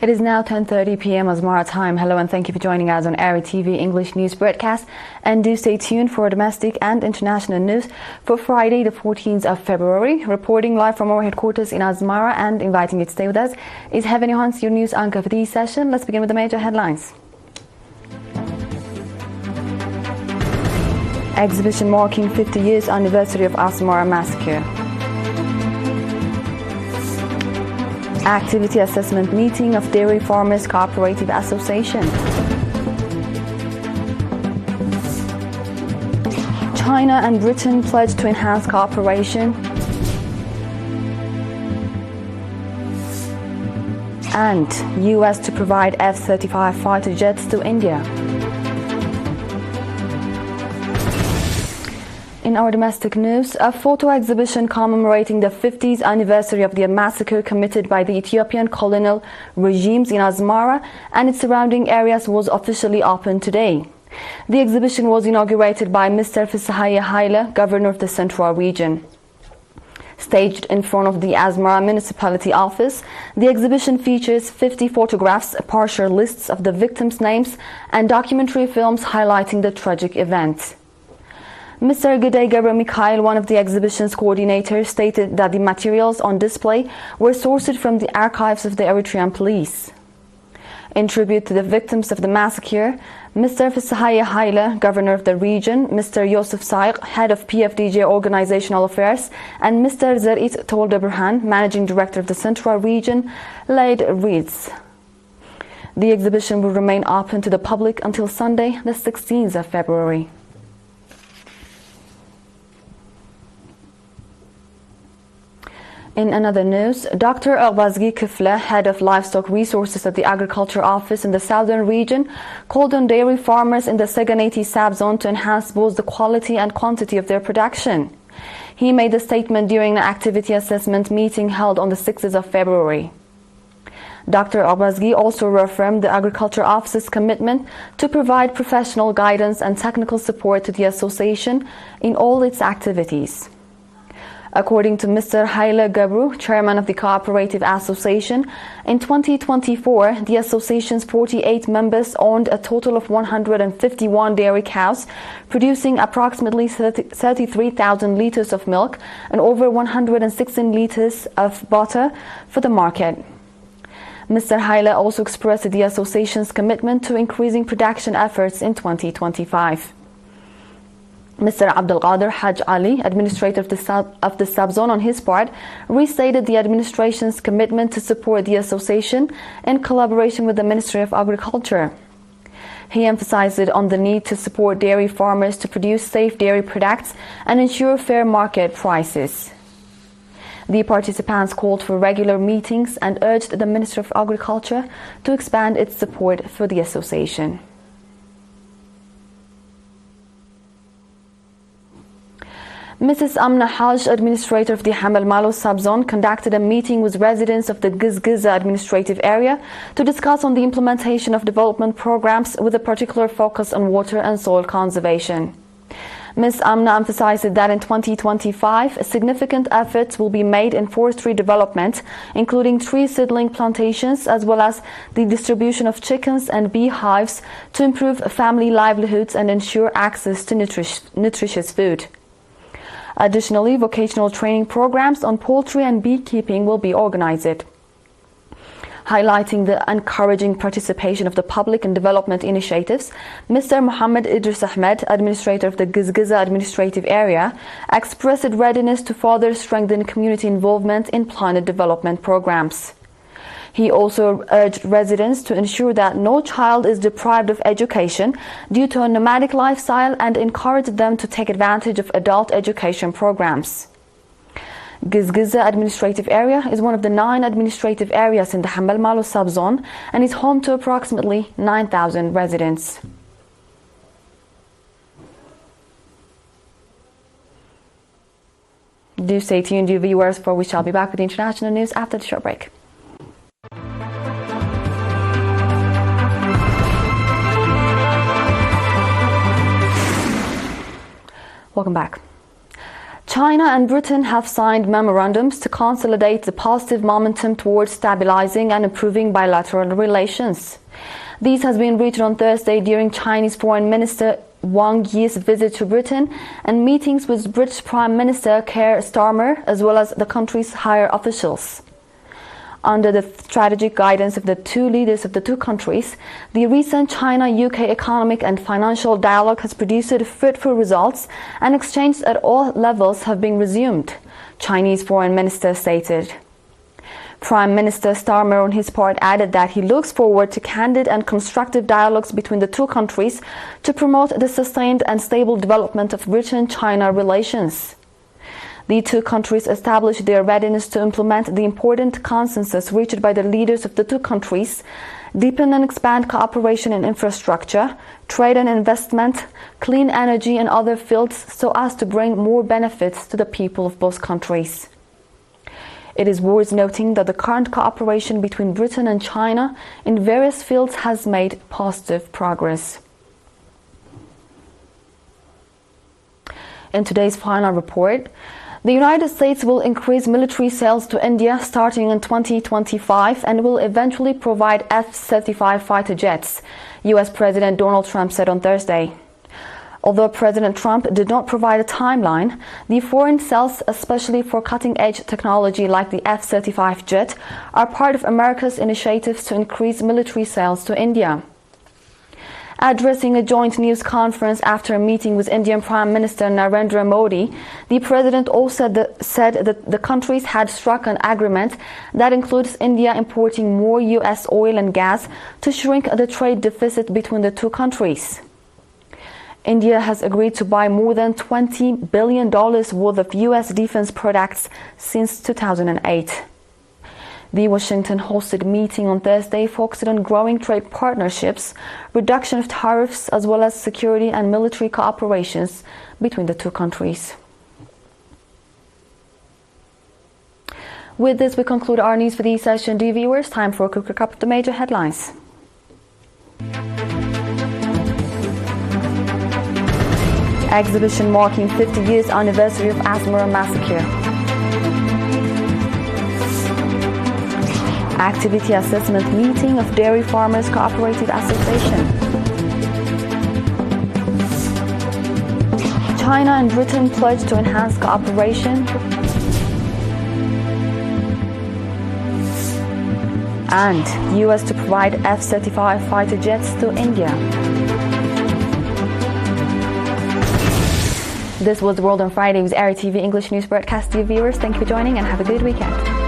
It is now 10:30 p.m. Asmara time. Hello and thank you for joining us on ERi-TV English News Broadcast. And do stay tuned for domestic and international news for Friday, the 14th of February. Reporting live from our headquarters in Asmara and inviting you to stay with us is Heaven Hans, your news anchor for this session. Let's begin with the major headlines. Exhibition marking 50 years anniversary of Asmara massacre. Activity assessment meeting of Dairy Farmers Cooperative Association. China and Britain pledge to enhance cooperation. And US to provide F-35 fighter jets to India. In our domestic news, a photo exhibition commemorating the 50th anniversary of the massacre committed by the Ethiopian colonial regimes in Asmara and its surrounding areas was officially opened today. The exhibition was inaugurated by Mr. Fisahaye Haile, Governor of the Central Region. Staged in front of the Asmara Municipality Office, the exhibition features 50 photographs, partial lists of the victims' names, and documentary films highlighting the tragic event. Mr. Gidey Gabriel Mikhail, one of the exhibition's coordinators, stated that the materials on display were sourced from the archives of the Eritrean police. In tribute to the victims of the massacre, Mr. Fisahaye Haile, Governor of the region, Mr. Yosef Saik, Head of PFDJ Organizational Affairs, and Mr. Zerit Tolde Burhan, Managing Director of the Central Region, laid wreaths. The exhibition will remain open to the public until Sunday, the 16th of February. In another news, Dr. Ogbazgi Kifle, Head of Livestock Resources at the Agriculture Office in the Southern Region, called on dairy farmers in the Seganeti sub-zone to enhance both the quality and quantity of their production. He made the statement during an activity assessment meeting held on the 6th of February. Dr. Ogbazgi also reaffirmed the Agriculture Office's commitment to provide professional guidance and technical support to the association in all its activities. According to Mr. Haile Gabru, chairman of the Cooperative Association, in 2024, the association's 48 members owned a total of 151 dairy cows, producing approximately 33,000 liters of milk and over 116 liters of butter for the market. Mr. Haile also expressed the association's commitment to increasing production efforts in 2025. Mr. Abdul Qadir Haj Ali, administrator of the sub-zone, on his part, restated the administration's commitment to support the association in collaboration with the Ministry of Agriculture. He emphasized on the need to support dairy farmers to produce safe dairy products and ensure fair market prices. The participants called for regular meetings and urged the Ministry of Agriculture to expand its support for the association. Mrs. Amna Haj, administrator of the Hamelmalo sub-zone, conducted a meeting with residents of the Gizgiza administrative area to discuss on the implementation of development programs with a particular focus on water and soil conservation. Ms. Amna emphasized that in 2025, significant efforts will be made in forestry development, including tree seedling plantations, as well as the distribution of chickens and beehives to improve family livelihoods and ensure access to nutritious food. Additionally, vocational training programs on poultry and beekeeping will be organized. Highlighting the encouraging participation of the public in development initiatives, Mr. Mohammed Idris Ahmed, administrator of the Gizgiza administrative area, expressed readiness to further strengthen community involvement in planned development programs. He also urged residents to ensure that no child is deprived of education due to a nomadic lifestyle and encouraged them to take advantage of adult education programs. Gizgiza administrative area is one of the 9 administrative areas in the Hamelmalo sub-zone and is home to approximately 9,000 residents. Do stay tuned, dear viewers, for we shall be back with the international news after the short break. Welcome back. China and Britain have signed memorandums to consolidate the positive momentum towards stabilizing and improving bilateral relations. These has been reached on Thursday during Chinese Foreign Minister Wang Yi's visit to Britain and meetings with British Prime Minister Keir Starmer as well as the country's higher officials. Under the strategic guidance of the two leaders of the two countries, the recent China-UK economic and financial dialogue has produced fruitful results and exchanges at all levels have been resumed, Chinese Foreign Minister stated. Prime Minister Starmer on his part added that he looks forward to candid and constructive dialogues between the two countries to promote the sustained and stable development of Britain-China relations. The two countries established their readiness to implement the important consensus reached by the leaders of the two countries, deepen and expand cooperation in infrastructure, trade and investment, clean energy and other fields so as to bring more benefits to the people of both countries. It is worth noting that the current cooperation between Britain and China in various fields has made positive progress. In today's final report, the United States will increase military sales to India starting in 2025 and will eventually provide F-35 fighter jets, U.S. President Donald Trump said on Thursday. Although President Trump did not provide a timeline, the foreign sales, especially for cutting-edge technology like the F-35 jet, are part of America's initiatives to increase military sales to India. Addressing a joint news conference after a meeting with Indian Prime Minister Narendra Modi, the president also said that the countries had struck an agreement that includes India importing more U.S. oil and gas to shrink the trade deficit between the two countries. India has agreed to buy more than $20 billion worth of U.S. defense products since 2008. The Washington-hosted meeting on Thursday focused on growing trade partnerships, reduction of tariffs, as well as security and military cooperations between the two countries. With this, we conclude our news for this session. Dear viewers, time for a quick recap of the major headlines. Exhibition marking 50 years anniversary of Asmara massacre. Activity assessment meeting of Dairy Farmers Cooperative Association. China and Britain pledge to enhance cooperation. And US to provide F-35 fighter jets to India. This was the World on Friday with ERi-TV English news broadcast. Dear viewers, thank you for joining and have a good weekend.